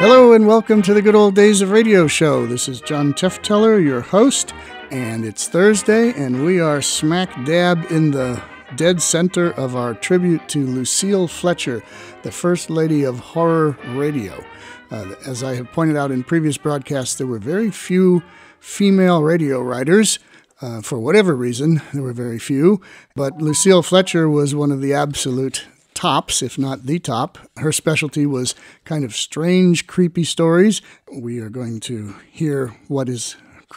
Hello and welcome to the Good Old Days of Radio show. This is John Tefteller, your host, and it's Thursday, and we are smack dab in the dead center of our tribute to Lucille Fletcher, the First Lady of Horror Radio. As I have pointed out in previous broadcasts, there were very few female radio writers. For whatever reason, there were very few, but Lucille Fletcher was one of the absolute tops, if not the top. Her specialty was kind of strange, creepy stories. We are going to hear what is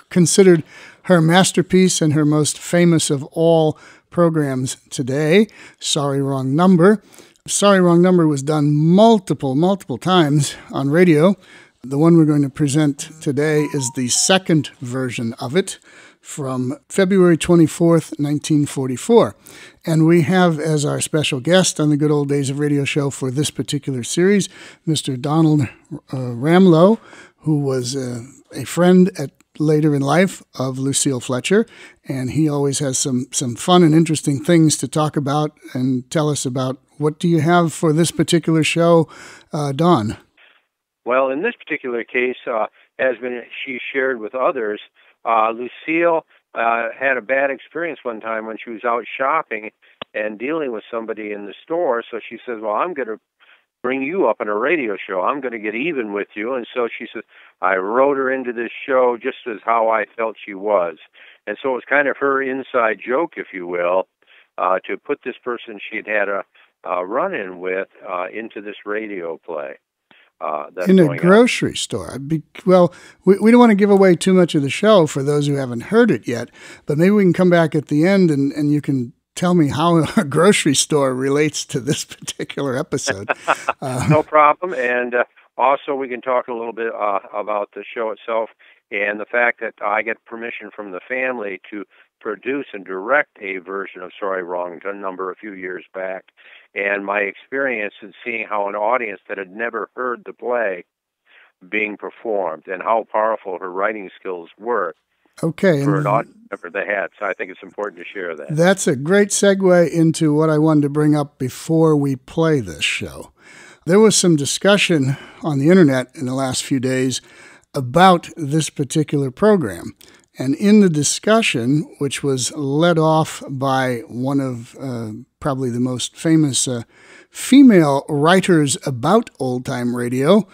considered her masterpiece and her most famous of all programs today, Sorry Wrong Number. Sorry Wrong Number was done multiple times on radio. The one we're going to present today is the second version of it, from February 24th, 1944. And we have as our special guest on the Good Old Days of Radio show for this particular series, Mr. Donald Ramlow, who was a friend later in life of Lucille Fletcher, and he always has some fun and interesting things to talk about and tell us about. What do you have for this particular show, Don? Well, in this particular case, she shared with others, Lucille had a bad experience one time when she was out shopping and dealing with somebody in the store. So she says, well, I'm going to bring you up on a radio show. I'm going to get even with you. And so she says, I wrote her into this show just as how I felt she was. And so it was kind of her inside joke, if you will, to put this person she'd had a run-in with into this radio play. In a grocery store. Well, we don't want to give away too much of the show for those who haven't heard it yet, but maybe we can come back at the end and you can tell me how a grocery store relates to this particular episode. No problem. And also we can talk a little bit about the show itself and the fact that I get permission from the family to produce and direct a version of Sorry Wrong Number a few years back. And my experience in seeing how an audience that had never heard the play being performed and how powerful her writing skills were. Okay. For an audience member they had. So I think it's important to share that. That's a great segue into what I wanted to bring up before we play this show. There was some discussion on the internet in the last few days about this particular program. And in the discussion, which was led off by one of probably the most famous female writers about old-time radio,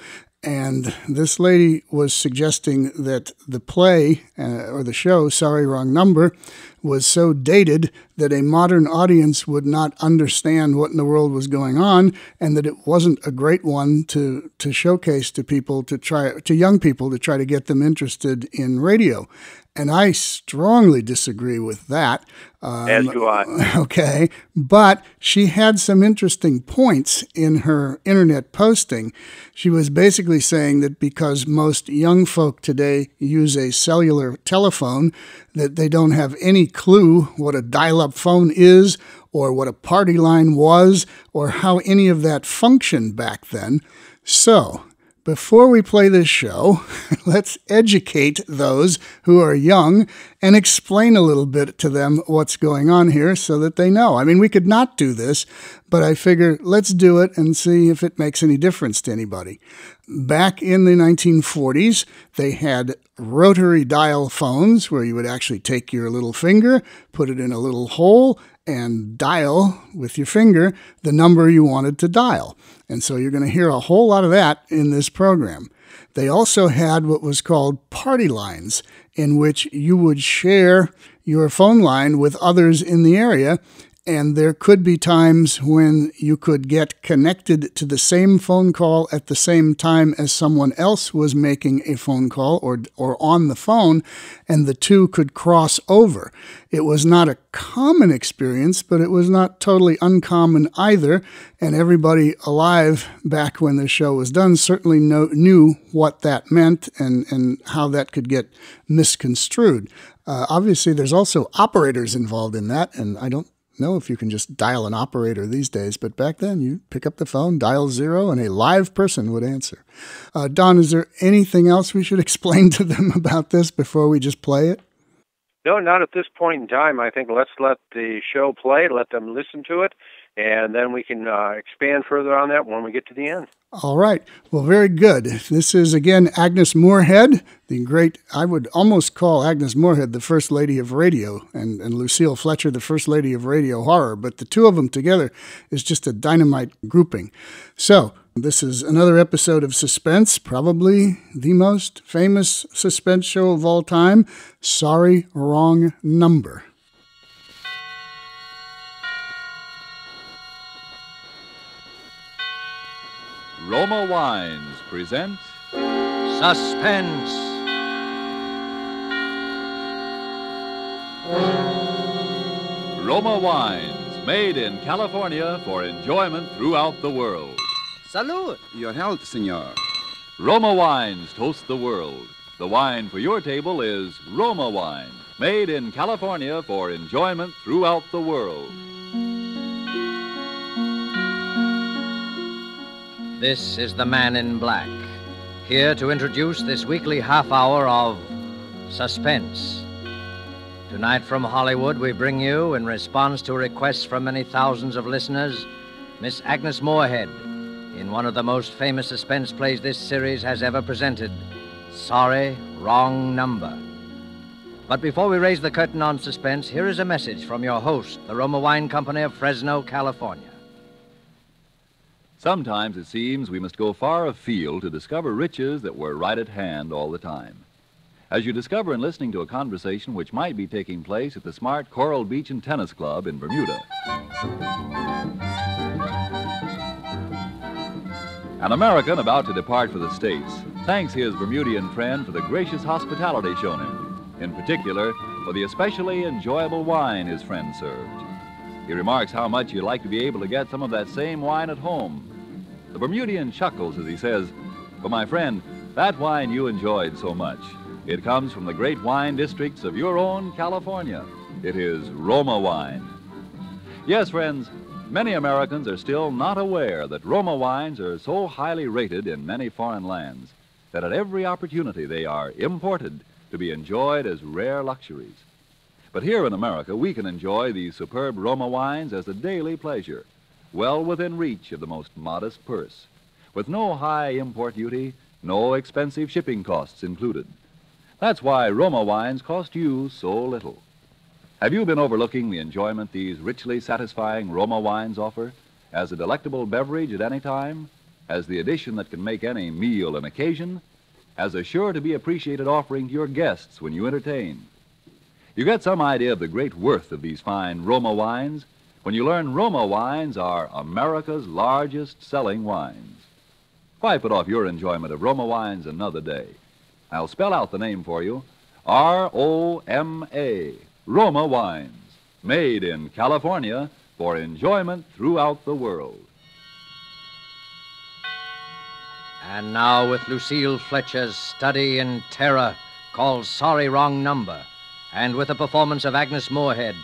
and this lady was suggesting that the play, or the show, Sorry Wrong Number, was so dated that a modern audience would not understand what in the world was going on, and that it wasn't a great one to showcase to people, to young people, to try to get them interested in radio. And I strongly disagree with that. As do I. Okay. But she had some interesting points in her internet posting. She was basically saying that because most young folk today use a cellular telephone, that they don't have any clue what a dial-up phone is or what a party line was or how any of that functioned back then. So before we play this show, let's educate those who are young and explain a little bit to them what's going on here so that they know. I mean, we could not do this, but I figure let's do it and see if it makes any difference to anybody. Back in the 1940s, they had rotary dial phones where you would actually take your little finger, put it in a little hole, and dial with your finger the number you wanted to dial. And so you're going to hear a whole lot of that in this program. They also had what was called party lines, in which you would share your phone line with others in the area, and there could be times when you could get connected to the same phone call at the same time as someone else was making a phone call or on the phone, and the two could cross over. It was not a common experience, but it was not totally uncommon either, and everybody alive back when the show was done certainly knew what that meant and how that could get misconstrued. Obviously, there's also operators involved in that, and I don't know if you can just dial an operator these days, but back then you pick up the phone, dial 0, and a live person would answer. Don, is there anything else we should explain to them about this before we just play it? No, not at this point in time. I think let's let the show play, let them listen to it, and then we can expand further on that when we get to the end. All right. Well, very good. This is, again, Agnes Moorehead, the great, I would almost call Agnes Moorehead the First Lady of Radio, and Lucille Fletcher the First Lady of Radio Horror, but the two of them together is just a dynamite grouping. So, this is another episode of Suspense, probably the most famous suspense show of all time, Sorry, Wrong Number. Roma Wines present Suspense. Roma Wines, made in California for enjoyment throughout the world. Salud. Your health, senor. Roma Wines toast the world. The wine for your table is Roma Wine, made in California for enjoyment throughout the world. This is the Man in Black, here to introduce this weekly half hour of Suspense. Tonight from Hollywood, we bring you, in response to requests from many thousands of listeners, Miss Agnes Moorehead, in one of the most famous suspense plays this series has ever presented, Sorry, Wrong Number. But before we raise the curtain on Suspense, here is a message from your host, the Roma Wine Company of Fresno, California. Sometimes it seems we must go far afield to discover riches that were right at hand all the time. As you discover in listening to a conversation which might be taking place at the smart Coral Beach and Tennis Club in Bermuda. An American about to depart for the States thanks his Bermudian friend for the gracious hospitality shown him, in particular for the especially enjoyable wine his friend served. He remarks how much he'd like to be able to get some of that same wine at home. The Bermudian chuckles as he says, "But my friend, that wine you enjoyed so much, it comes from the great wine districts of your own California. It is Roma wine." Yes, friends, many Americans are still not aware that Roma wines are so highly rated in many foreign lands that at every opportunity they are imported to be enjoyed as rare luxuries. But here in America, we can enjoy these superb Roma wines as a daily pleasure, well within reach of the most modest purse, with no high import duty, no expensive shipping costs included. That's why Roma wines cost you so little. Have you been overlooking the enjoyment these richly satisfying Roma wines offer as a delectable beverage at any time, as the addition that can make any meal an occasion, as a sure to be appreciated offering to your guests when you entertain? You get some idea of the great worth of these fine Roma wines when you learn Roma wines are America's largest selling wines. Why put off your enjoyment of Roma wines another day? I'll spell out the name for you. R-O-M-A, Roma wines, made in California for enjoyment throughout the world. And now with Lucille Fletcher's study in terror called Sorry, Wrong Number, and with the performance of Agnes Moorehead,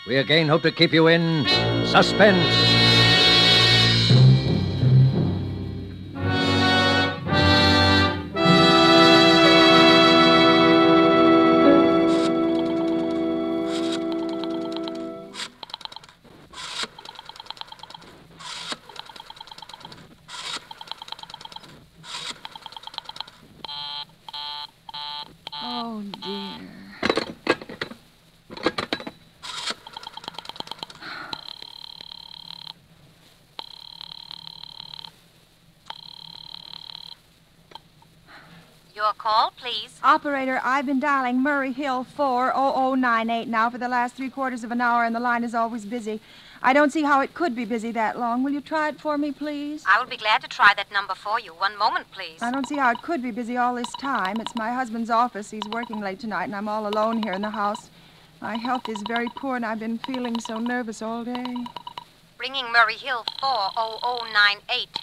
we again hope to keep you in suspense. Oh, dear. Your call, please. Operator, I've been dialing Murray Hill 40098 now for the last 3/4 of an hour, and the line is always busy. I don't see how it could be busy that long. Will you try it for me, please? I will be glad to try that number for you. One moment, please. I don't see how it could be busy all this time. It's my husband's office. He's working late tonight, and I'm all alone here in the house. My health is very poor, and I've been feeling so nervous all day. Ringing Murray Hill 40098.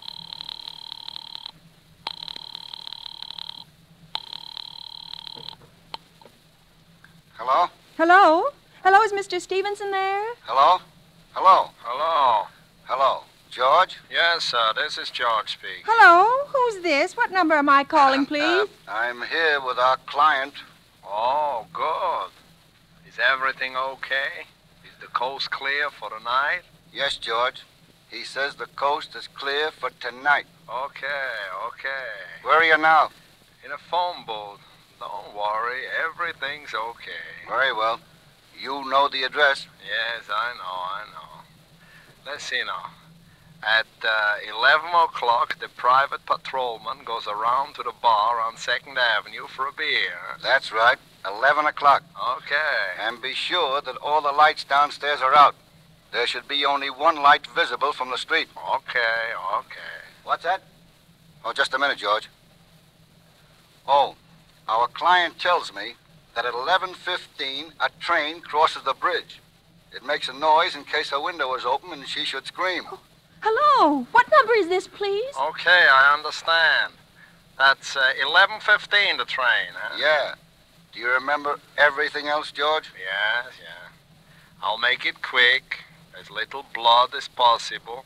Hello? Hello? Hello, is Mr. Stevenson there? Hello? Hello? Hello. Hello? George? Yes, this is George speaking. Hello? Who's this? What number am I calling, please? I'm here with our client. Oh, good. Is everything okay? Is the coast clear for the night? Yes, George. He says the coast is clear for tonight. Okay. Where are you now? In a phone booth. Don't worry, everything's okay. Very well. You know the address. Yes, I know. Let's see now. At 11 o'clock, the private patrolman goes around to the bar on 2nd Avenue for a beer. That's right. 11 o'clock. Okay. And be sure that all the lights downstairs are out. There should be only one light visible from the street. Okay. What's that? Oh, just a minute, George. Oh, our client tells me that at 11:15, a train crosses the bridge. It makes a noise in case her window is open and she should scream. Oh, hello. What number is this, please? Okay, I understand. That's 11:15, the train, huh? Yeah. Do you remember everything else, George? Yes. I'll make it quick, as little blood as possible,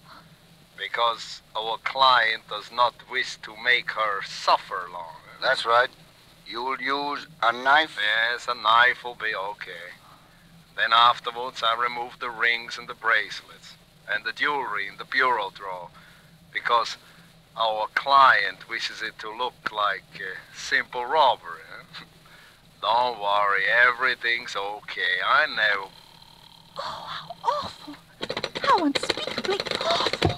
because our client does not wish to make her suffer longer. That's right. You'll use a knife? Yes, a knife will be okay. Then afterwards, I remove the rings and the bracelets, and the jewelry in the bureau drawer, because our client wishes it to look like simple robbery. Huh? Don't worry, everything's okay. I know. Oh, how awful. How unspeakably awful.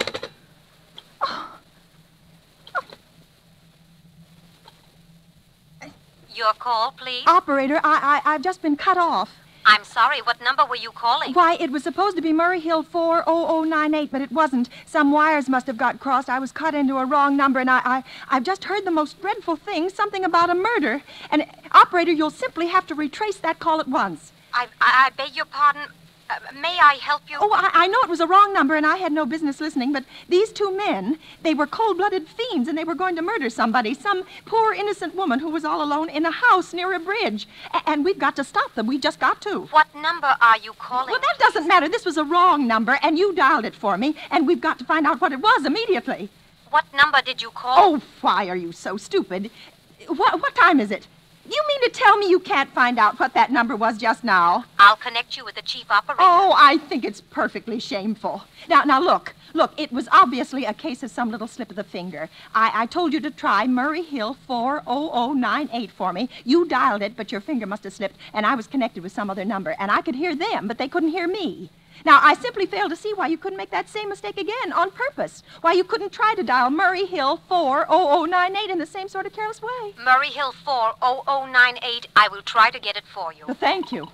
Your call, please. Operator, I've just been cut off. I'm sorry, what number were you calling? Why, it was supposed to be Murray Hill 40098, but it wasn't. Some wires must have got crossed. I was cut into a wrong number, and I've just heard the most dreadful thing, something about a murder. And, operator, you'll simply have to retrace that call at once. I beg your pardon. May I help you? Oh, I know it was a wrong number, and I had no business listening, but these two men, they were cold-blooded fiends, and they were going to murder somebody, some poor innocent woman who was all alone in a house near a bridge. And we've got to stop them. We just got to. What number are you calling? Well, that doesn't matter. This was a wrong number, and you dialed it for me, and we've got to find out what it was immediately. What number did you call? Oh, why are you so stupid? What time is it? You mean to tell me you can't find out what that number was just now? I'll connect you with the chief operator. Oh, I think it's perfectly shameful. Now, look, it was obviously a case of some little slip of the finger. I told you to try Murray Hill 40098 for me. You dialed it, but your finger must have slipped, and I was connected with some other number, and I could hear them, but they couldn't hear me. Now, I simply fail to see why you couldn't make that same mistake again on purpose. Why you couldn't try to dial Murray Hill 40098 in the same sort of careless way. Murray Hill 40098. I will try to get it for you. Well, thank you.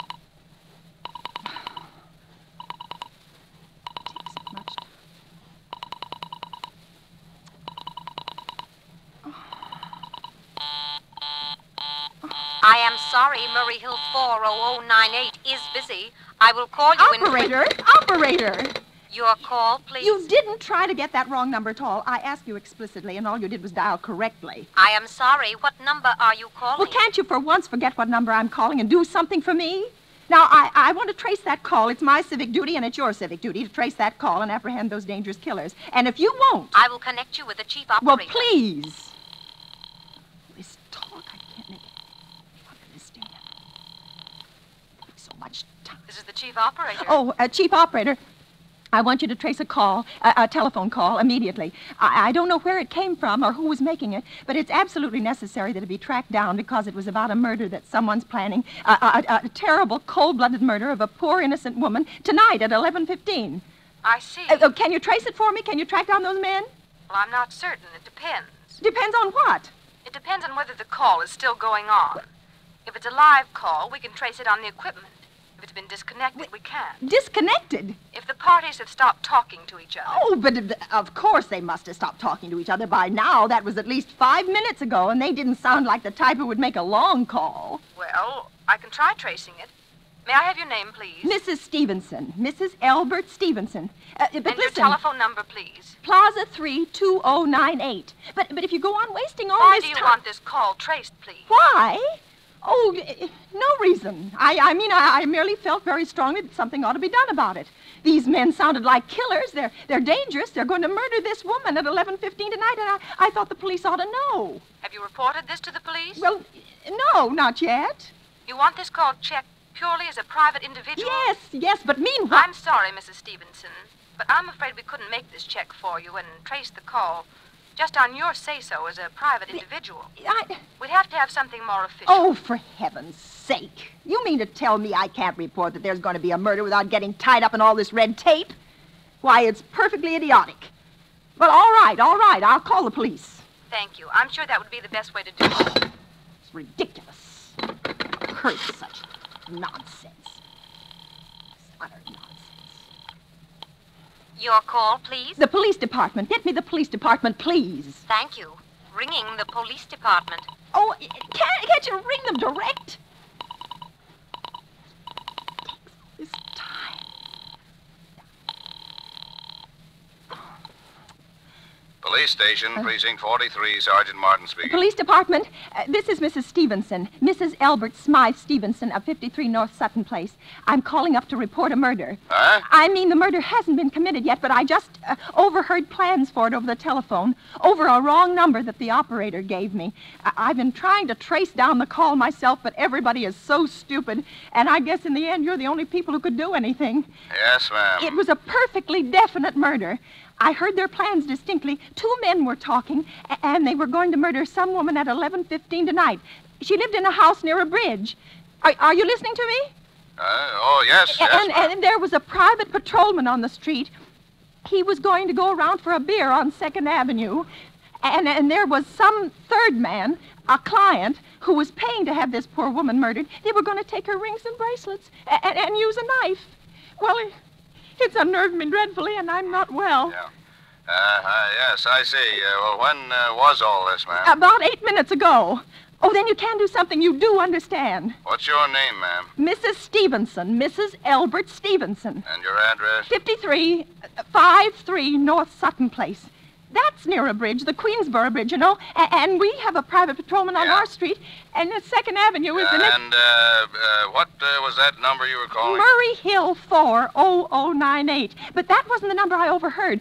I am sorry, Murray Hill 40098 is busy. I will call you Operator! Your call, please. You didn't try to get that wrong number at all. I asked you explicitly, and all you did was dial correctly. I am sorry. What number are you calling? Well, can't you for once forget what number I'm calling and do something for me? Now, I want to trace that call. It's my civic duty, and it's your civic duty to trace that call and apprehend those dangerous killers. And if you won't... I will connect you with the chief operator. Well, please. This talk, I can't make it. How can this stand? It takes so much time. This is the chief operator. Oh, chief operator. I want you to trace a call, a telephone call, immediately. I don't know where it came from or who was making it, but it's absolutely necessary that it be tracked down because it was about a murder that someone's planning, a terrible, cold-blooded murder of a poor, innocent woman tonight at 11:15. I see. Can you trace it for me? Can you track down those men? Well, I'm not certain. It depends. Depends on what? It depends on whether the call is still going on. If it's a live call, we can trace it on the equipment. If it's been disconnected, we can't. Disconnected? If the parties have stopped talking to each other. Oh, but of course they must have stopped talking to each other by now. That was at least 5 minutes ago, and they didn't sound like the type who would make a long call. Well, I can try tracing it. May I have your name, please? Mrs. Stevenson. Mrs. Elbert Stevenson. But and listen, your telephone number, please. Plaza 32098. But if you go on wasting all Why this do you time... want this call traced, please? Why? Oh, no reason. I mean, I merely felt very strongly that something ought to be done about it. These men sounded like killers. They're dangerous. They're going to murder this woman at 11:15 tonight, and I thought the police ought to know. Have you reported this to the police? Well, no, not yet. You want this call checked purely as a private individual? Yes, but meanwhile... I'm sorry, Mrs. Stevenson, but I'm afraid we couldn't make this check for you and trace the call just on your say-so as a private individual. We'd have to have something more official. Oh, for heaven's sake. You mean to tell me I can't report that there's going to be a murder without getting tied up in all this red tape? Why, it's perfectly idiotic. But all right, I'll call the police. Thank you. I'm sure that would be the best way to do it. It's ridiculous. Curse such nonsense. Utter nonsense. Your call, please? The police department. Get me the police department, please. Thank you. Ringing the police department. Oh, can't you ring them direct? This time. Police station, precinct 43, Sergeant Martin speaking. Police department, this is Mrs. Stevenson, Mrs. Elbert Smythe Stevenson of 53 North Sutton Place. I'm calling up to report a murder. Huh? I mean, the murder hasn't been committed yet, but I just overheard plans for it over the telephone, over a wrong number that the operator gave me. I've been trying to trace down the call myself, but everybody is so stupid, and I guess in the end you're the only people who could do anything. Yes, ma'am. It was a perfectly definite murder. I heard their plans distinctly. 2 men were talking, and they were going to murder some woman at 11:15 tonight. She lived in a house near a bridge. Are you listening to me? Yes, ma'am. And there was a private patrolman on the street. He was going to go around for a beer on 2nd Avenue. And there was some third man, a client, who was paying to have this poor woman murdered. They were going to take her rings and bracelets and use a knife. Well, it's unnerved me dreadfully, and I'm not well. Yeah. Yes, I see. Well, when was all this, ma'am? About 8 minutes ago. Oh, then you can do something you do understand. What's your name, ma'am? Mrs. Stevenson, Mrs. Elbert Stevenson. And your address? 53 North Sutton Place. That's near a bridge, the Queensboro Bridge, you know. And we have a private patrolman on our street, and the 2nd Avenue is the next... And what was that number you were calling? Murray Hill 40098. But that wasn't the number I overheard.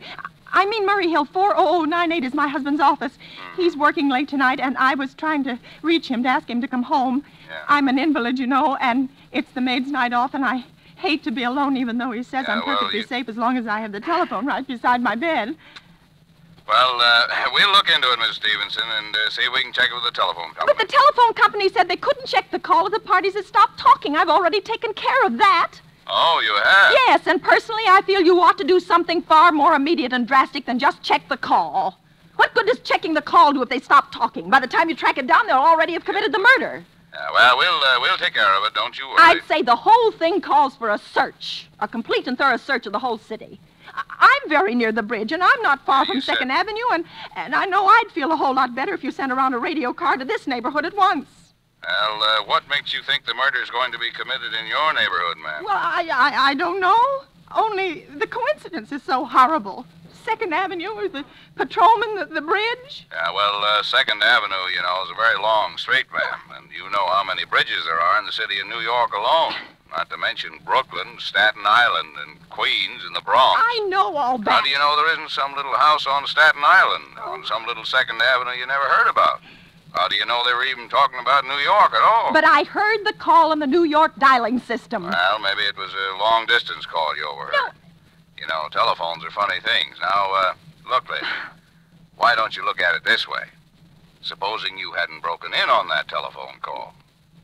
I mean, Murray Hill 40098 is my husband's office. He's working late tonight, and I was trying to reach him to ask him to come home. Yeah. I'm an invalid, you know, and it's the maid's night off, and I hate to be alone, even though he says I'm perfectly safe as long as I have the telephone right beside my bed. Well, we'll look into it, Miss Stevenson, and see if we can check it with the telephone company. But the telephone company said they couldn't check the call if the parties had stopped talking. I've already taken care of that. Oh, you have? Yes, and personally, I feel you ought to do something far more immediate and drastic than just check the call. What good does checking the call do if they stop talking? By the time you track it down, they'll already have committed the murder. Well, we'll take care of it, don't you worry. I'd say the whole thing calls for a search, a complete and thorough search of the whole city. I'm very near the bridge, and I'm not far from 2nd Avenue, and I know I'd feel a whole lot better if you sent around a radio car to this neighborhood at once. Well, what makes you think the murder's going to be committed in your neighborhood, ma'am? Well, I don't know. Only the coincidence is so horrible. 2nd Avenue, the patrolman, the bridge. Yeah, well, 2nd Avenue, you know, is a very long street, ma'am, and you know how many bridges there are in the city of New York alone. Not to mention Brooklyn, Staten Island, and Queens, and the Bronx. I know all that. How do you know there isn't some little house on Staten Island, on some little 2nd Avenue you never heard about? How do you know they were even talking about New York at all? But I heard the call on the New York dialing system. Well, maybe it was a long-distance call you overheard. No. You know, telephones are funny things. Now, look, lady, why don't you look at it this way? Supposing you hadn't broken in on that telephone call.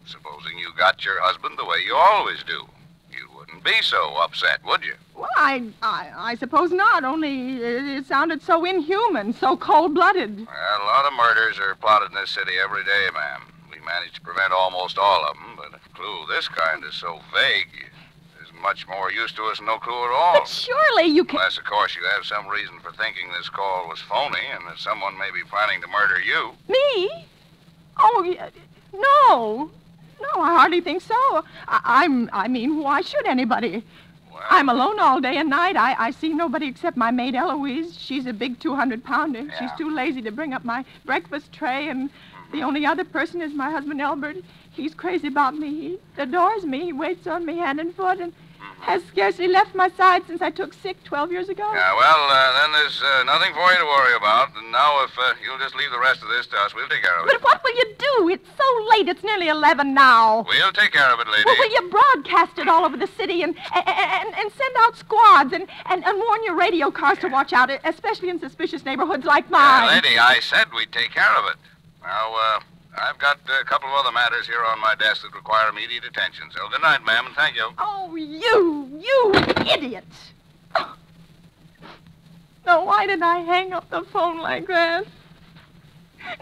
Supposing you got your husband the way you always do. You wouldn't be so upset, would you? Well, I suppose not, only it sounded so inhuman, so cold-blooded. Well, a lot of murders are plotted in this city every day, ma'am. We managed to prevent almost all of them, but a clue of this kind is so vague. There's much more use to us than no clue at all. But surely you can... Unless, of course, you have some reason for thinking this call was phony and that someone may be planning to murder you. Me? Oh, no. No, I hardly think so. I mean, why should anybody? Well, I'm alone all day and night. I see nobody except my maid Eloise. She's a big 200-pounder. Yeah. She's too lazy to bring up my breakfast tray, and the only other person is my husband Albert. He's crazy about me. He adores me. He waits on me hand and foot, and has scarcely left my side since I took sick 12 years ago. Yeah, well, then there's nothing for you to worry about. And now, if you'll just leave the rest of this to us, we'll take care of it. But what will you do? It's so late. It's nearly 11 now. We'll take care of it, lady. Well, will you broadcast it all over the city and send out squads and warn your radio cars to watch out, especially in suspicious neighborhoods like mine? Lady, I said we'd take care of it. Now, I've got a couple of other matters here on my desk that require immediate attention. So good night, ma'am, and thank you. Oh, you idiot. Oh, why did I hang up the phone like that?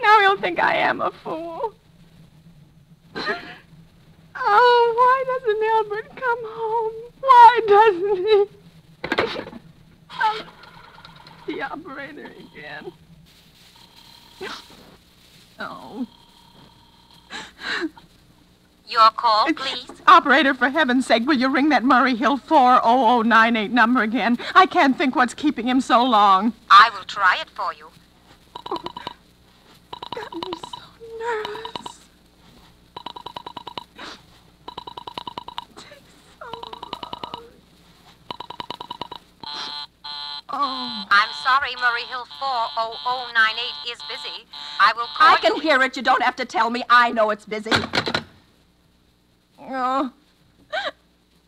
Now he'll think I am a fool. Oh, why doesn't Albert come home? Why doesn't he? Oh, the operator again. Oh. Your call, please. Operator, for heaven's sake, will you ring that Murray Hill 40098 number again? I can't think what's keeping him so long. I will try it for you. Oh, got me so nervous. It takes so long. Oh. I'm sorry, Murray Hill 40098 is busy. I will call I can hear it. You don't have to tell me. I know it's busy. Oh,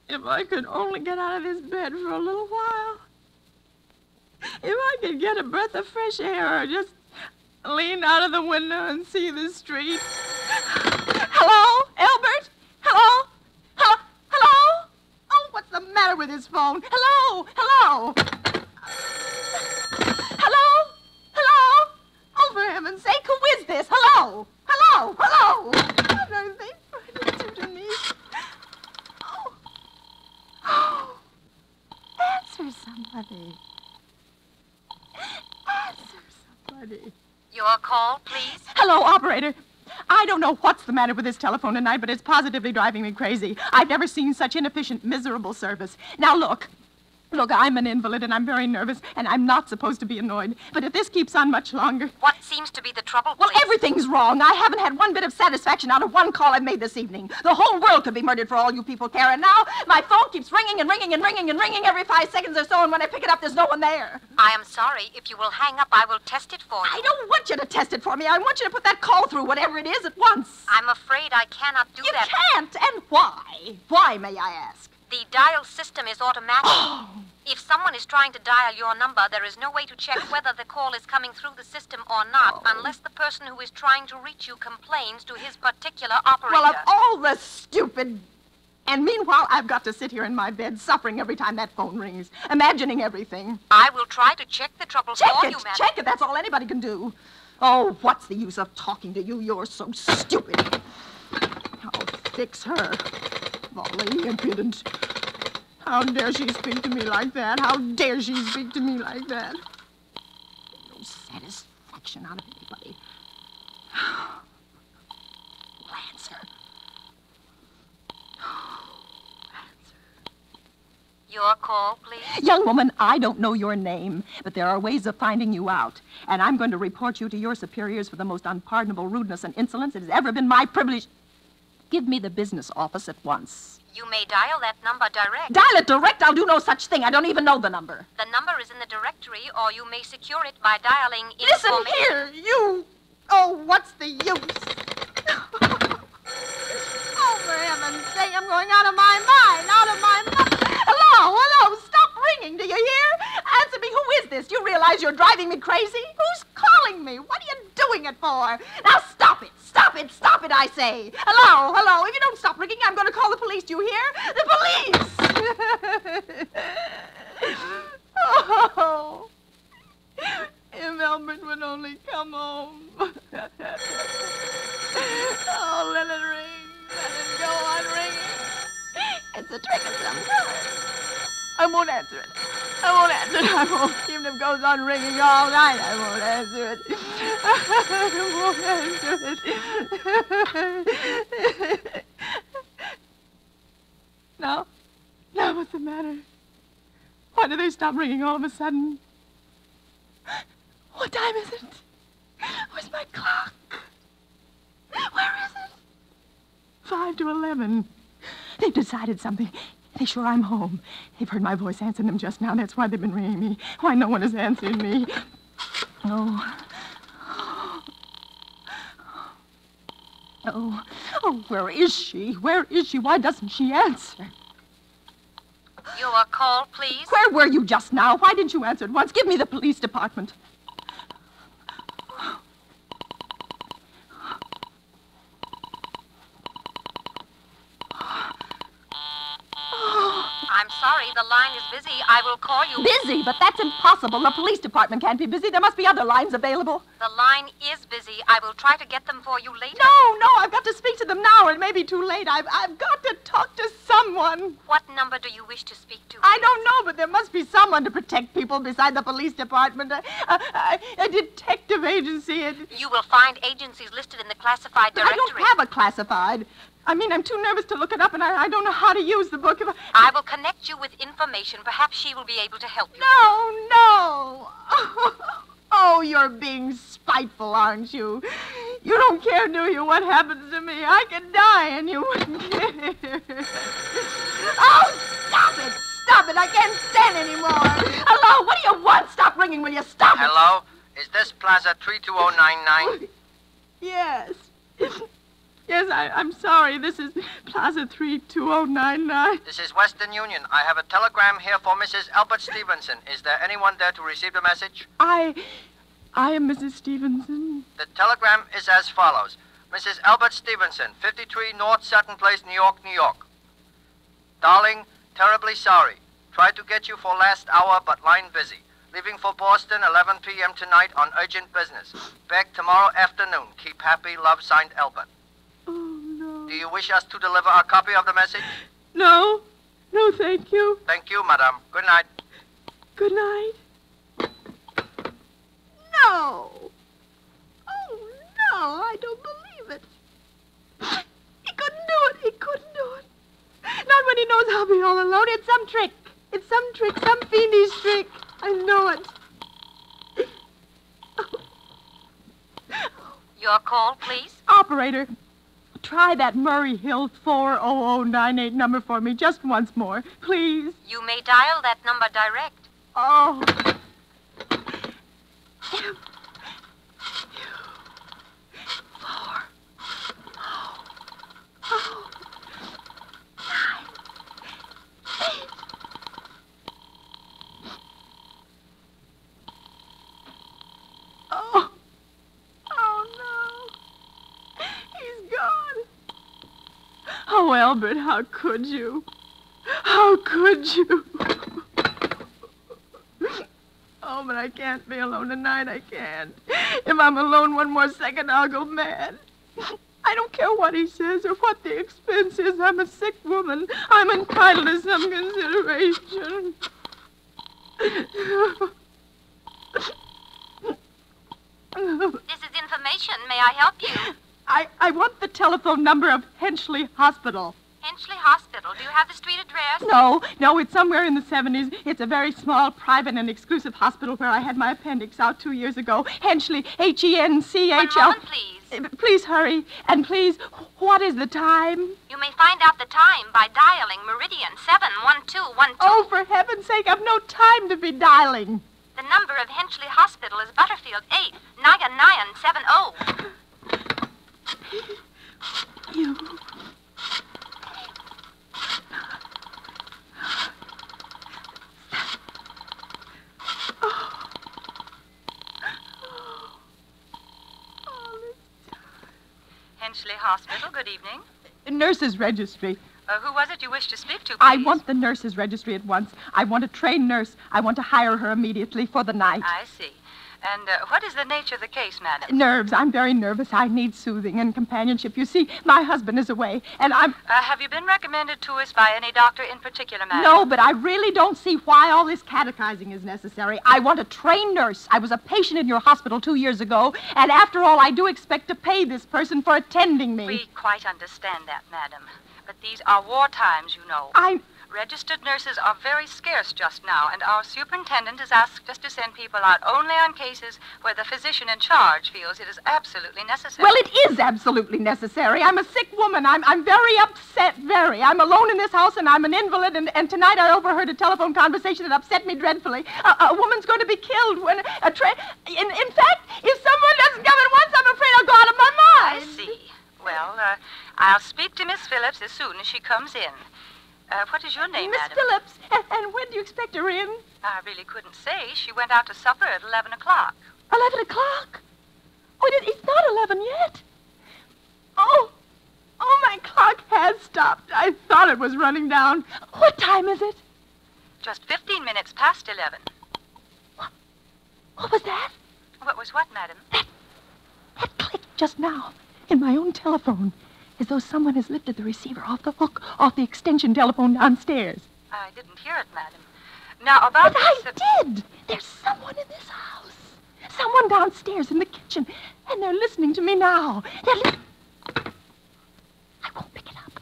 if I could only get out of this bed for a little while. If I could get a breath of fresh air or just lean out of the window and see the street. Hello? Albert? Hello? Hello? Oh, what's the matter with his phone? Hello? Hello? Hello? Hello? Oh, for heaven's sake, who is this? Hello? Hello? Hello? What are they trying to do to me? Oh. Answer somebody. Answer somebody. Your call, please. Hello, operator. I don't know what's the matter with this telephone tonight, but it's positively driving me crazy. I've never seen such inefficient, miserable service. Now, look, I'm an invalid, and I'm very nervous, and I'm not supposed to be annoyed. But if this keeps on much longer... What seems to be the trouble, Well, please? everything's wrong. I haven't had one bit of satisfaction out of one call I've made this evening. The whole world could be murdered for all you people care, and now my phone keeps ringing and ringing and ringing and ringing every 5 seconds or so, and when I pick it up, there's no one there. I am sorry. If you will hang up, I will test it for you. I don't want you to test it for me. I want you to put that call through, whatever it is, at once. I'm afraid I cannot do that. You can't, and why? Why, may I ask? The dial system is automatic. If someone is trying to dial your number, there is no way to check whether the call is coming through the system or not, unless the person who is trying to reach you complains to his particular operator. Well, of all the stupid... And meanwhile, I've got to sit here in my bed suffering every time that phone rings, imagining everything. I will try to check the trouble for you, madam. Check it. That's all anybody can do. Oh, what's the use of talking to you? You're so stupid. I'll fix her. Volley, impudent. How dare she speak to me like that? How dare she speak to me like that? No satisfaction out of anybody. Answer. Your call, please. Young woman, I don't know your name, but there are ways of finding you out. And I'm going to report you to your superiors for the most unpardonable rudeness and insolence it has ever been my privilege. Give me the business office at once. You may dial that number direct. Dial it direct? I'll do no such thing. I don't even know the number. The number is in the directory, or you may secure it by dialing Listen here, you... Oh, what's the use? Oh, for heaven's sake, I'm going out of my mind, Hello, stop ringing, do you hear? Answer me, who is this? You realize you're driving me crazy? Who's calling me? What are you doing it for? Now stop it, I say. Hello, if you don't stop ringing, I'm going to call the police, do you hear? The police! Oh, if Albert would only come home. Oh, let it ring. Let it go on ringing. It's a trick of some kind. I won't answer it. I won't. Even if it goes on ringing all night, I won't answer it. Now, what's the matter? Why do they stop ringing all of a sudden? What time is it? Where's my clock? Where is it? 5 to 11. They've decided something. They sure I'm home. They've heard my voice answering them just now. That's why they've been ringing me. Why no one is answering me. Oh. Oh, where is she? Where is she? Why doesn't she answer? Your call, please. Where were you just now? Why didn't you answer at once? Give me the police department. I'm sorry, the line is busy. I will call you. Busy? But that's impossible. The police department can't be busy. There must be other lines available. The line is busy. I will try to get them for you later. No, I've got to speak to them now. It may be too late. I've got to talk to someone. What number do you wish to speak to? I don't know, but there must be someone to protect people beside the police department. A detective agency. You will find agencies listed in the classified directory. I don't have a classified. I mean, I'm too nervous to look it up, and I don't know how to use the book. I will connect you with information. Perhaps she will be able to help you. No. Oh, you're being spiteful, aren't you? You don't care, do you, what happens to me? I could die, and you wouldn't care. Oh, stop it! Stop it! I can't stand anymore. Hello, what do you want? Stop ringing, will you? Stop it! Hello? Is this Plaza 32099? Yes. Yes, I'm sorry. This is Plaza 32099. This is Western Union. I have a telegram here for Mrs. Albert Stevenson. Is there anyone there to receive the message? I am Mrs. Stevenson. The telegram is as follows. Mrs. Albert Stevenson, 53 North Sutton Place, New York, New York. Darling, terribly sorry. Tried to get you for last hour, but line busy. Leaving for Boston, 11 p.m. tonight on urgent business. Back tomorrow afternoon. Keep happy. Love, signed Albert. Oh, no. Do you wish us to deliver a copy of the message? No, thank you. Thank you, madam. Good night. Good night. No. Oh, no, I don't believe it. He couldn't do it. Not when he knows I'll be all alone. It's some trick, some fiendish trick. I know it. Your call, please. Operator. Try that Murray Hill 40098 number for me just once more, please. You may dial that number direct. Oh. Oh, Albert, how could you? How could you? Oh, but I can't be alone tonight. I can't. If I'm alone one more second, I'll go mad. I don't care what he says or what the expense is. I'm a sick woman. I'm entitled to some consideration. This is information. May I help you? I want the telephone number of Henchley Hospital. Henchley Hospital. Do you have the street address? No, it's somewhere in the 70s. It's a very small, private, and exclusive hospital where I had my appendix out 2 years ago. Henchley, Henchl. 1 moment, please. Please hurry. And please, what is the time? You may find out the time by dialing Meridian 71212. Oh, for heaven's sake, I've no time to be dialing. The number of Henchley Hospital is Butterfield 89970. You. Henchley Hospital, good evening. Nurses' registry. Who was it you wished to speak to, please? I want the nurses' registry at once. I want a trained nurse. I want to hire her immediately for the night. I see. And what is the nature of the case, madam? Nerves. I'm very nervous. I need soothing and companionship. You see, my husband is away, and I'm... have you been recommended to us by any doctor in particular, madam? No, but I really don't see why all this catechizing is necessary. I want a trained nurse. I was a patient in your hospital 2 years ago, and after all, I do expect to pay this person for attending me. We quite understand that, madam. But these are war times, you know. Registered nurses are very scarce just now, and our superintendent has asked us to send people out only on cases where the physician in charge feels it is absolutely necessary. Well, it is absolutely necessary. I'm a sick woman. I'm very upset, very. I'm alone in this house, and I'm an invalid, and tonight I overheard a telephone conversation that upset me dreadfully. A woman's going to be killed when a train... In fact, if someone doesn't come at once, I'm afraid I'll go out of my mind. I see. Well, I'll speak to Miss Phillips as soon as she comes in. What is your name, Miss madam? Phillips. And when do you expect her in? I really couldn't say. She went out to supper at 11 o'clock. 11 o'clock? Oh, it's not 11 yet. Oh, my clock has stopped. I thought it was running down. What time is it? Just 15 minutes past 11. What was that? What was what, madam? That clicked just now in my own telephone, as though someone has lifted the receiver off the hook, off the extension telephone downstairs. I didn't hear it, madam. Now, about But this... I did. There's someone in this house. Someone downstairs in the kitchen, and they're listening to me now. I won't pick it up.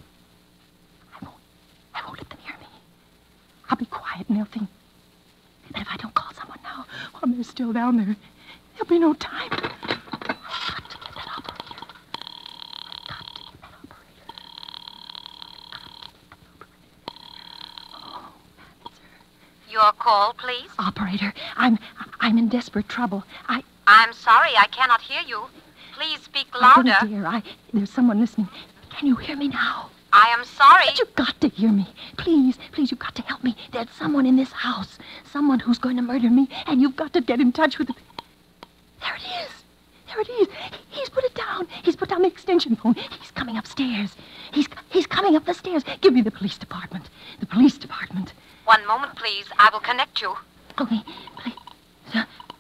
I won't let them hear me. I'll be quiet, and they'll think. And if I don't call someone now, while they're still down there, there'll be no time. I've got to get that operator. Oh, answer. Your call, please. Operator, I'm in desperate trouble. I'm sorry, I cannot hear you. Please speak Oh, louder. dear, there's someone listening. Can you hear me now? I am sorry. But you've got to hear me. Please, you've got to help me. There's someone in this house. Someone who's going to murder me, and you've got to get in touch with... There it is. He's put it down. He's put down the extension phone. He's coming upstairs. He's coming up the stairs. Give me the police department. The police department. One moment, please. I will connect you. Okay, please.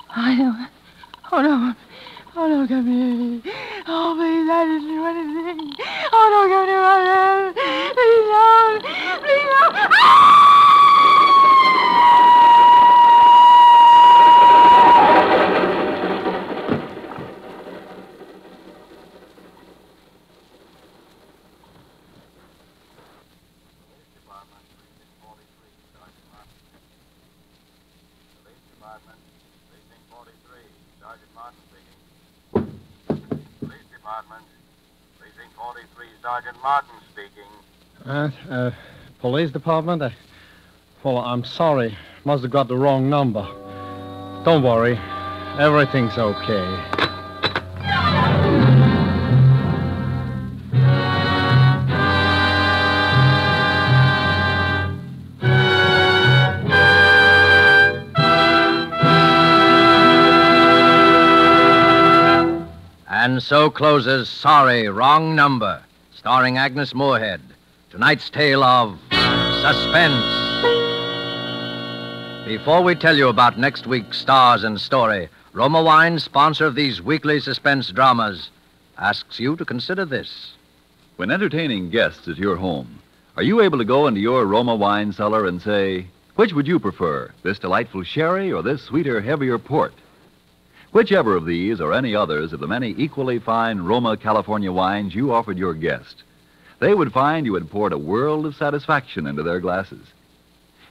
I don't... Oh, no. Oh, don't come here. Oh, please, I didn't do anything. Oh, don't come near my bed. Please don't. Please don't. Sergeant Martin speaking. Police department? Well, I'm sorry. Must have got the wrong number. Don't worry. Everything's okay. And so closes Sorry, Wrong Number, starring Agnes Moorehead. Tonight's tale of Suspense. Before we tell you about next week's stars and story, Roma Wine, sponsor of these weekly suspense dramas, asks you to consider this. When entertaining guests at your home, are you able to go into your Roma wine cellar and say, which would you prefer, this delightful sherry or this sweeter, heavier port? Whichever of these or any others of the many equally fine Roma California wines you offered your guest, they would find you had poured a world of satisfaction into their glasses.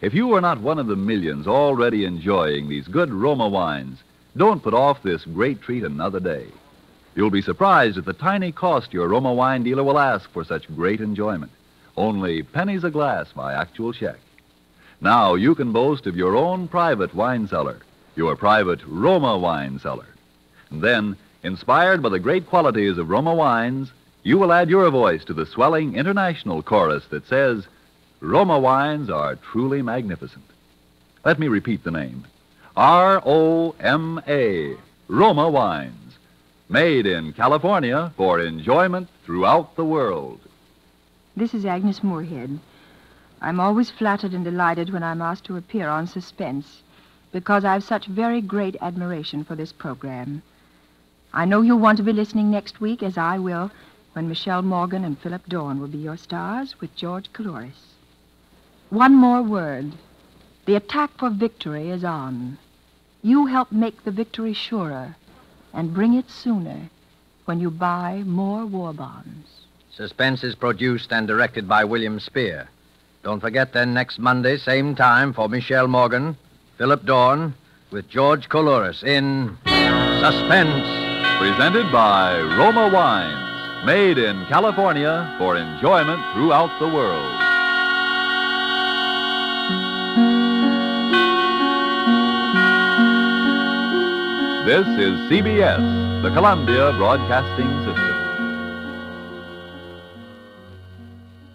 If you are not one of the millions already enjoying these good Roma wines, don't put off this great treat another day. You'll be surprised at the tiny cost your Roma wine dealer will ask for such great enjoyment. Only pennies a glass by actual check. Now you can boast of your own private wine cellar, your private Roma wine cellar. And then, inspired by the great qualities of Roma wines, you will add your voice to the swelling international chorus that says, Roma wines are truly magnificent. Let me repeat the name. R-O-M-A, Roma wines. Made in California for enjoyment throughout the world. This is Agnes Moorehead. I'm always flattered and delighted when I'm asked to appear on Suspense, because I've such very great admiration for this program. I know you'll want to be listening next week, as I will, when Michelle Morgan and Philip Dorn will be your stars with George Coulouris. One more word. The attack for victory is on. You help make the victory surer and bring it sooner when you buy more war bonds. Suspense is produced and directed by William Spear. Don't forget then next Monday, same time, for Michelle Morgan, Philip Dorn, with George Coulouris in Suspense. Presented by Roma Wines, made in California for enjoyment throughout the world. This is CBS, the Columbia Broadcasting System.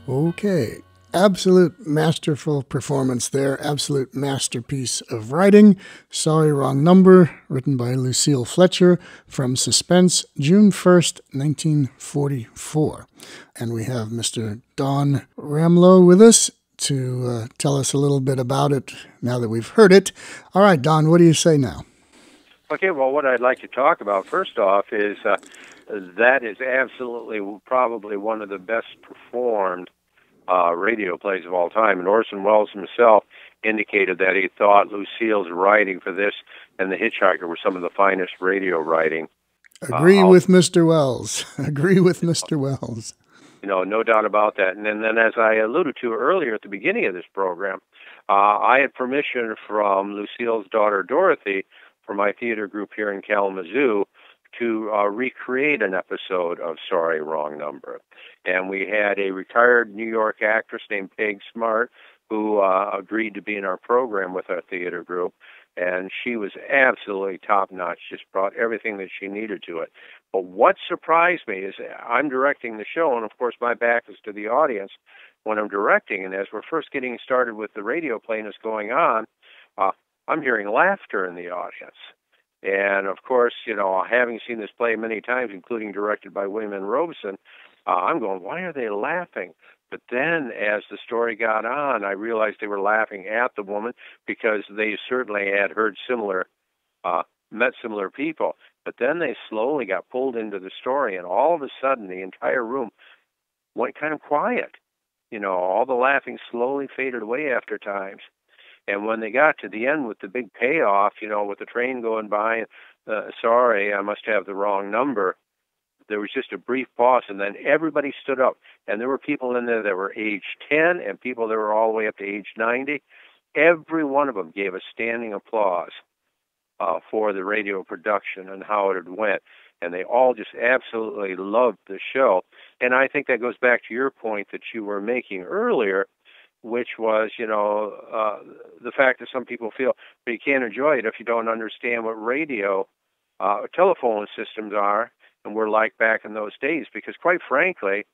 Okay. Absolute masterful performance there. Absolute masterpiece of writing. Sorry, Wrong Number, written by Lucille Fletcher from Suspense, June 1st, 1944. And we have Mr. Don Ramlow with us to tell us a little bit about it now that we've heard it. All right, Don, what do you say now? Okay, well, what I'd like to talk about first off is that is absolutely probably one of the best performed radio plays of all time. And Orson Welles himself indicated that he thought Lucille's writing for this and The Hitchhiker were some of the finest radio writing. Agree with Mr. Welles. Agree with Mr. Welles. No doubt about that. And then as I alluded to earlier at the beginning of this program, I had permission from Lucille's daughter, Dorothy, for my theater group here in Kalamazoo to recreate an episode of Sorry, Wrong Number. And we had a retired New York actress named Peg Smart who agreed to be in our program with our theater group. And she was absolutely top-notch, just brought everything that she needed to it. But what surprised me is I'm directing the show, and of course my back is to the audience when I'm directing. And as we're first getting started with the radio play and it's going on, I'm hearing laughter in the audience. And, of course, having seen this play many times, including directed by William N. Robeson, I'm going, why are they laughing? But then as the story got on, I realized they were laughing at the woman because they certainly had heard met similar people. But then they slowly got pulled into the story, and all of a sudden the entire room went kind of quiet. All the laughing slowly faded away after times. And when they got to the end with the big payoff, with the train going by, sorry, I must have the wrong number, there was just a brief pause, and then everybody stood up. And there were people in there that were age 10 and people that were all the way up to age 90. Every one of them gave a standing applause for the radio production and how it had went. And they all just absolutely loved the show. And I think that goes back to your point that you were making earlier, which was, the fact that some people feel that you can't enjoy it if you don't understand what radio, telephone systems are and were like back in those days. Because quite frankly,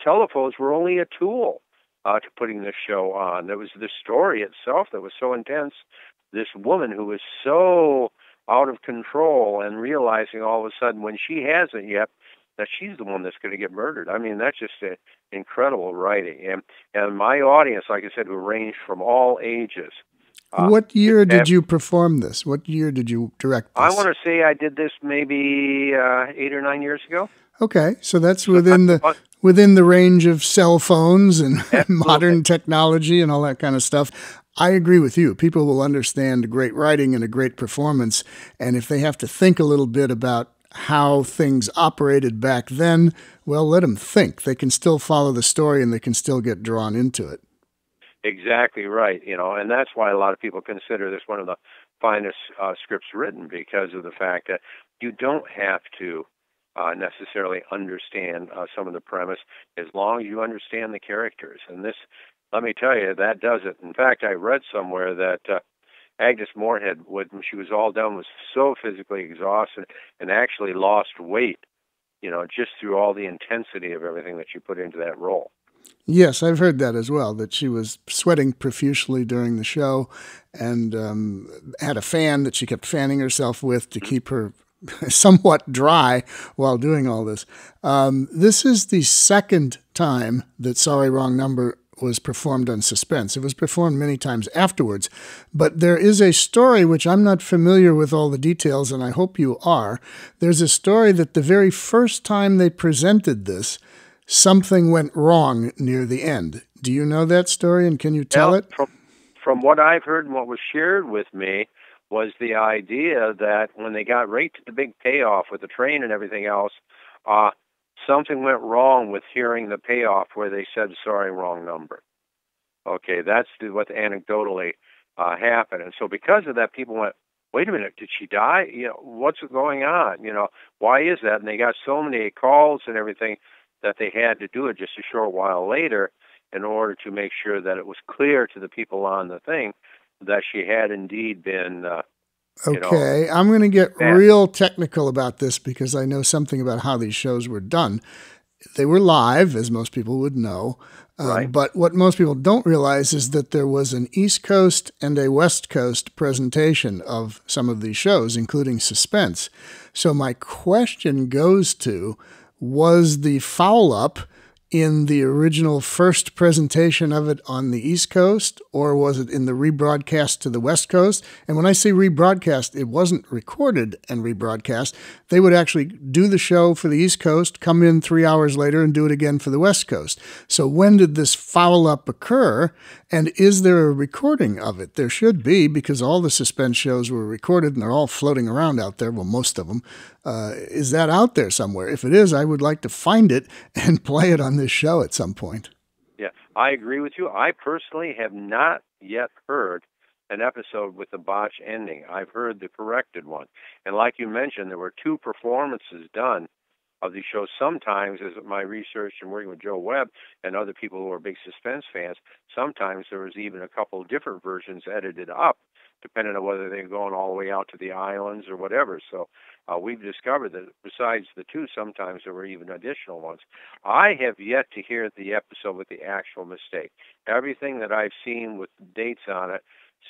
telephones were only a tool to putting this show on. There was the story itself that was so intense. This woman who was so out of control and realizing all of a sudden when she hasn't yet that she's the one that's going to get murdered. I mean, that's just incredible writing. And my audience, like I said, who ranged from all ages. What year did you perform this? What year did you direct this? I want to say I did this maybe 8 or 9 years ago. Okay, so that's within the range of cell phones and modern technology and all that kind of stuff. I agree with you. People will understand great writing and a great performance, and if they have to think a little bit about how things operated back then, well, let them think. They can still follow the story and they can still get drawn into it. Exactly right. And that's why a lot of people consider this one of the finest scripts written, because of the fact that you don't have to necessarily understand some of the premise as long as you understand the characters. And this, let me tell you, that does it. In fact, I read somewhere that Agnes Moorehead, when she was all done, was so physically exhausted and actually lost weight, just through all the intensity of everything that she put into that role. Yes, I've heard that as well, that she was sweating profusely during the show and had a fan that she kept fanning herself with to keep her somewhat dry while doing all this. This is the second time that Sorry, Wrong Number was performed on Suspense. It was performed many times afterwards, but there is a story which I'm not familiar with all the details, and I hope you are. There's a story that the very first time they presented this, something went wrong near the end. Do you know that story, and can you tell it? From what I've heard and what was shared with me was the idea that when they got right to the big payoff with the train and everything else, something went wrong with hearing the payoff where they said, sorry, wrong number. Okay, that's what anecdotally happened. And so because of that, people went, wait a minute, did she die? What's going on? Why is that? And they got so many calls and everything that they had to do it just a short while later in order to make sure that it was clear to the people on the thing that she had indeed been, Okay, I'm going to get real technical about this because I know something about how these shows were done. They were live, as most people would know. Right. But what most people don't realize is that there was an East Coast and a West Coast presentation of some of these shows, including Suspense. So my question goes to, was the foul-up in the original first presentation of it on the East Coast, or was it in the rebroadcast to the West Coast? And when I say rebroadcast, it wasn't recorded and rebroadcast. They would actually do the show for the East Coast, come in 3 hours later, and do it again for the West Coast. So when did this foul-up occur, and is there a recording of it? There should be, because all the Suspense shows were recorded, and they're all floating around out there, well, most of them. Is that out there somewhere? If it is, I would like to find it and play it on this show at some point. Yeah, I agree with you. I personally have not yet heard an episode with the botch ending. I've heard the corrected one. And like you mentioned, there were 2 performances done of these shows. Sometimes, as my research and working with Joe Webb and other people who are big Suspense fans, sometimes there was even a couple of different versions edited up, depending on whether they're going all the way out to the islands or whatever. So we've discovered that besides the 2, sometimes there were even additional ones. I have yet to hear the episode with the actual mistake. Everything that I've seen with dates on it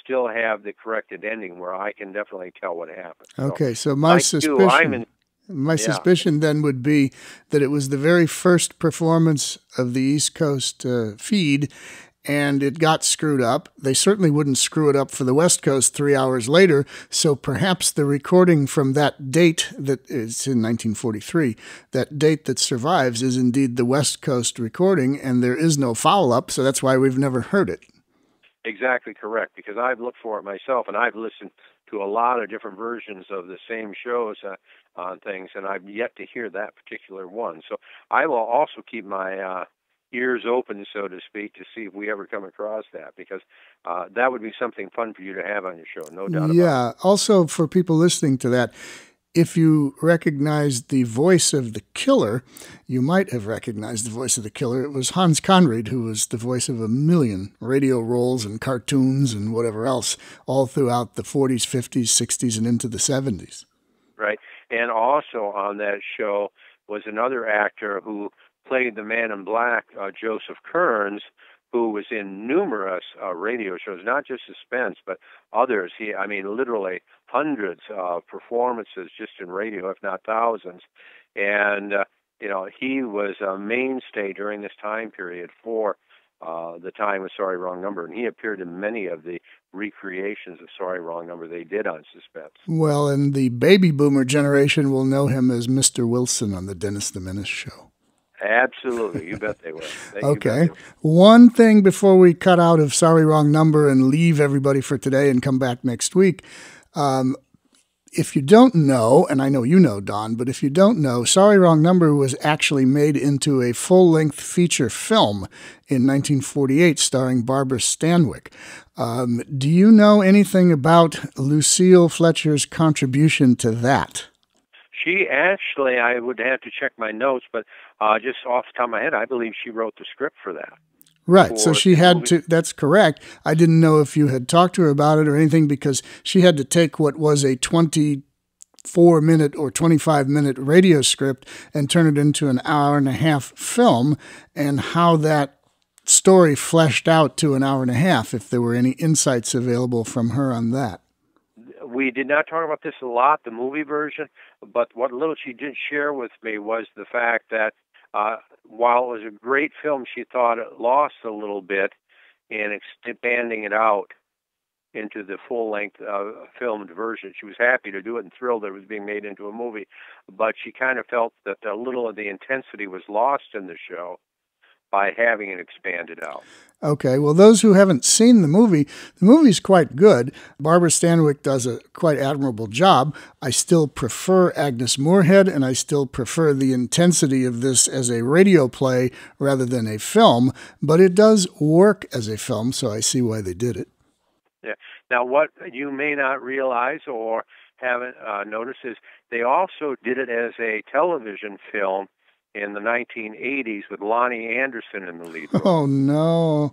still have the corrected ending where I can definitely tell what happened. Okay, so my suspicion... My suspicion then would be that it was the very first performance of the East Coast feed, and it got screwed up. They certainly wouldn't screw it up for the West Coast 3 hours later, so perhaps the recording from that date, that is in 1943, that date that survives is indeed the West Coast recording, and there is no foul-up, so that's why we've never heard it. Exactly correct, because I've looked for it myself, and I've listened to a lot of different versions of the same shows on things, and I've yet to hear that particular one. So I will also keep my ears open, so to speak, to see if we ever come across that, because that would be something fun for you to have on your show, no doubt about it. Yeah, also for people listening to that, if you recognized the voice of the killer, you might have recognized the voice of the killer. It was Hans Conried, who was the voice of a million radio roles and cartoons and whatever else, all throughout the 40s, 50s, 60s, and into the 70s. Right. And also on that show was another actor who played the Man in Black, Joseph Kearns, who was in numerous radio shows, not just Suspense, but others. Literally hundreds of performances just in radio, if not thousands. And, he was a mainstay during this time period for the time of Sorry, Wrong Number. And he appeared in many of the recreations of Sorry, Wrong Number they did on Suspense. Well, and the baby boomer generation will know him as Mr. Wilson on the Dennis the Menace show. Absolutely. You bet they will. Okay. One thing before we cut out of Sorry, Wrong Number and leave everybody for today and come back next week. If you don't know, and I know you know, Don, but if you don't know, Sorry, Wrong Number was actually made into a full-length feature film in 1948 starring Barbara Stanwyck. Do you know anything about Lucille Fletcher's contribution to that? She actually, I would have to check my notes, but just off the top of my head, I believe she wrote the script for that. Right, so she had to, that's correct. I didn't know if you had talked to her about it or anything, because she had to take what was a 24-minute or 25-minute radio script and turn it into an hour-and-a-half film, and how that story fleshed out to an hour and a half, if there were any insights available from her on that. We did not talk about this a lot, the movie version, but what little she did share with me was the fact that while it was a great film, she thought it lost a little bit in expanding it out into the full-length filmed version. She was happy to do it and thrilled that it was being made into a movie, but she kind of felt that a little of the intensity was lost in the show by having it expanded out. Okay, well, those who haven't seen the movie's quite good. Barbara Stanwyck does a quite admirable job. I still prefer Agnes Moorehead, and I still prefer the intensity of this as a radio play rather than a film, but it does work as a film, so I see why they did it. Yeah. Now, what you may not realize or haven't noticed is they also did it as a television film in the 1980s with Lonnie Anderson in the lead role. Oh, no.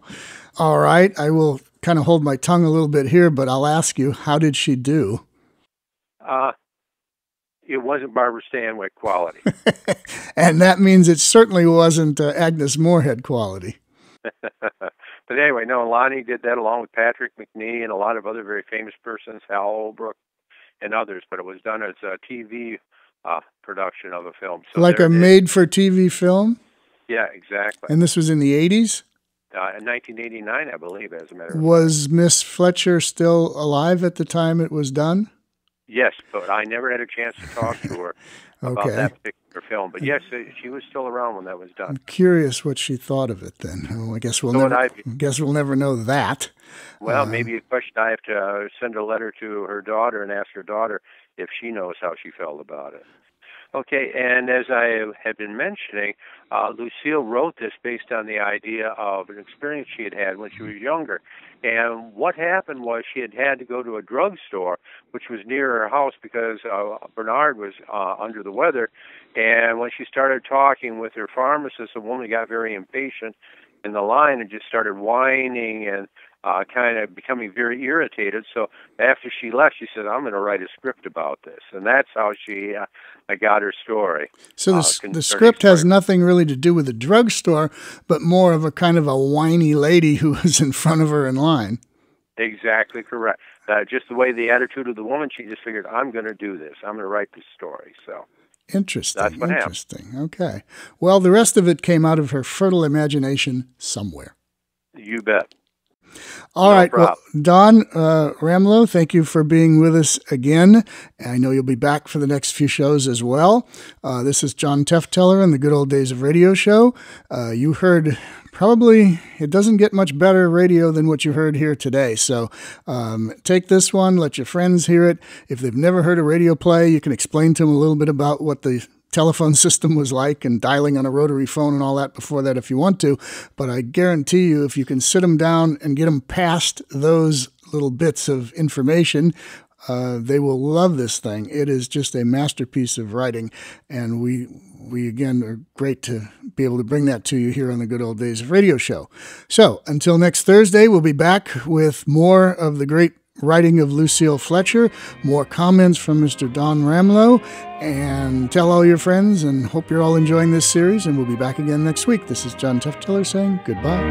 All right, I will kind of hold my tongue a little bit here, but I'll ask you, how did she do? It wasn't Barbara Stanwyck quality. And that means it certainly wasn't Agnes Moorehead quality. But anyway, no, Lonnie did that along with Patrick McNee and a lot of other very famous persons, Hal Holbrook and others, but it was done as a TV production of a film. So like a made-for-TV film? Yeah, exactly. And this was in the 80s? In 1989, I believe, as a matter of fact. Was Miss Fletcher still alive at the time it was done? Yes, but I never had a chance to talk to her about that particular film. But yes, she was still around when that was done. I'm curious what she thought of it then. Oh, I guess we'll never know that. Well, maybe a question I have to send a letter to her daughter and ask her daughter if she knows how she felt about it. Okay, and as I had been mentioning, Lucille wrote this based on the idea of an experience she had had when she was younger. And what happened was she had to go to a drugstore, which was near her house because Bernard was under the weather. And when she started talking with her pharmacist, the woman got very impatient in the line and just started whining and kind of becoming very irritated. So after she left, she said, I'm going to write a script about this. And that's how she got her story. So the script has nothing really to do with the drugstore, but more of a kind of a whiny lady who was in front of her in line. Exactly correct. Just the way the attitude of the woman, she just figured, I'm going to do this. I'm going to write this story. So interesting. That's what interesting. Happened. Okay. Well, the rest of it came out of her fertile imagination somewhere. You bet. All right. Well, Don Ramlow, thank you for being with us again. I know you'll be back for the next few shows as well. This is John Tefteller in the Good Old Days of Radio show. You heard probably, it doesn't get much better radio than what you heard here today. So take this one, let your friends hear it. If they've never heard a radio play, you can explain to them a little bit about what the telephone system was like and dialing on a rotary phone and all that before that if you want to. But I guarantee you, if you can sit them down and get them past those little bits of information, they will love this thing. It is just a masterpiece of writing. And we again are great to be able to bring that to you here on the Good Old Days of Radio show. So until next Thursday, we'll be back with more of the great writing of Lucille Fletcher, more comments from Mr. Don Ramlow, and tell all your friends and hope you're all enjoying this series, and we'll be back again next week. This is John Tefteller saying goodbye.